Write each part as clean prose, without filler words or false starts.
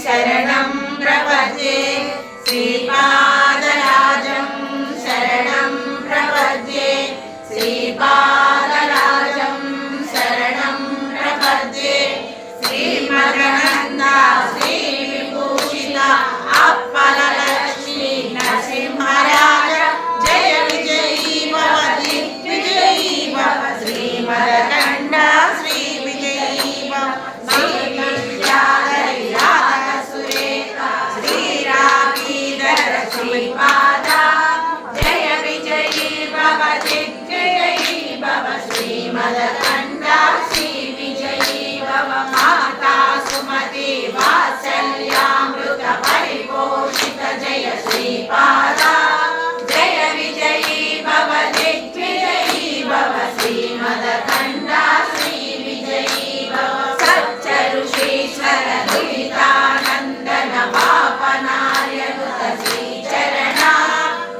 शरणं प्रपद्ये श्रीपादराजं शरणं प्रपद्ये श्रीपादराजं शरणं प्रपद्ये श्रीमदनन्दा श्रीविभूषिता अप्पललक्ष्मी नरसिंहराज जय विजयी भव दिग्विजयी भव श्रीमदकण्ठ श्री विजयी भव श्रीपादा जय विजयी भव दिग्विजयी भव श्रीमदकण्ठ श्री विजयी भव माता सुमति वात्सल्यामृत परिपोषित जय श्रीपादा जय विजयी भव दिग्विजयी भव श्रीमदकण्ठ श्री विजयी भव सच्च ऋषीश्वर दुहितानन्दन पापनार्यनुत श्रीचरणा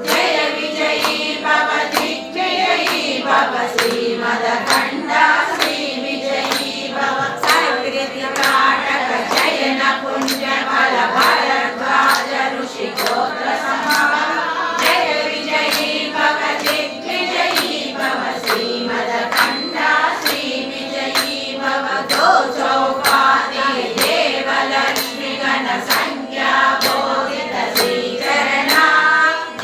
जय विजयी भव दिग्विजयी भव श्रीमदकण्ठ श्री विजयी भव सकृतिकाटक जयन पुण्यफल भरद्वाज ऋषिगोत्र समः जय विजयी भव दिग्विजयी भव श्रीमदकण्ठ श्री विजयी भव दो चौपाति देवलक्ष्मी गण संख्या बोधित श्रीचरणा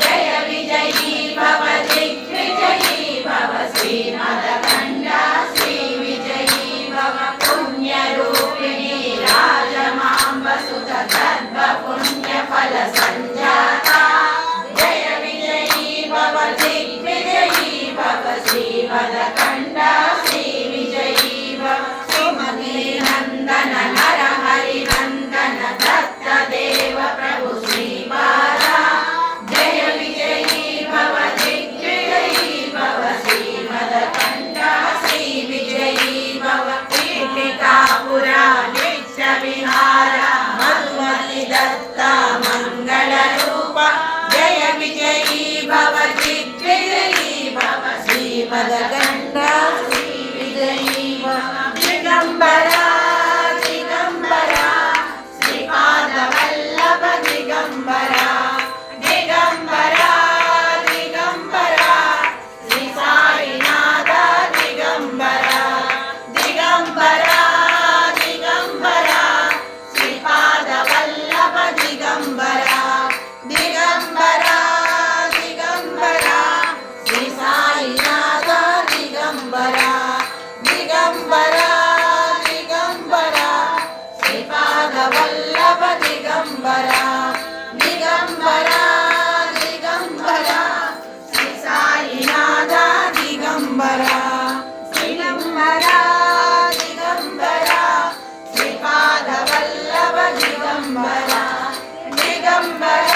जय विजयी भव दिग्विजयी भव श्रीमदकण्ठ श्री विजयी भव पुण्यरूपिणी राजमाम्बसुत गर्भ पुण्यफल संजाता जय विजयी भव दिग्विजयी भव श्रीमदकण्ठ श्री विजयी भव सुमति नन्दन नर हरि नन्दन दत्त देव प्रभु श्रीपादा जय विजयी भव दिग्विजयी भव श्रीमदकण्ठ श्री विजयी भव पीठिकापुरा नित्य विहार मधुमति दत्त मंगल रूप जय विजयी भव दिग्विजयी भव श्रीमदकण्ठ श्री विजयी भव दिगंबरा दिगंबरा श्रीपाद वल्लभ दिगंबरा दिगंबरा दिगंबरा श्री साईनाथ दिगंबरा दिगंबरा दिगंबरा श्रीपाद वल्लभ दिगंबरा दिगंबरा दिगंबरा श्री साईनाथ दिगंबरा दिगंबरा दिगंबरा श्रीपाद वल्लभ दिगंबरा दिगंबरा दिगंबरा श्री साईनाथ दिगंबरा दिगंबरा दिगंबरा श्रीपाद वल्लभ दिगंबरा दिगंबरा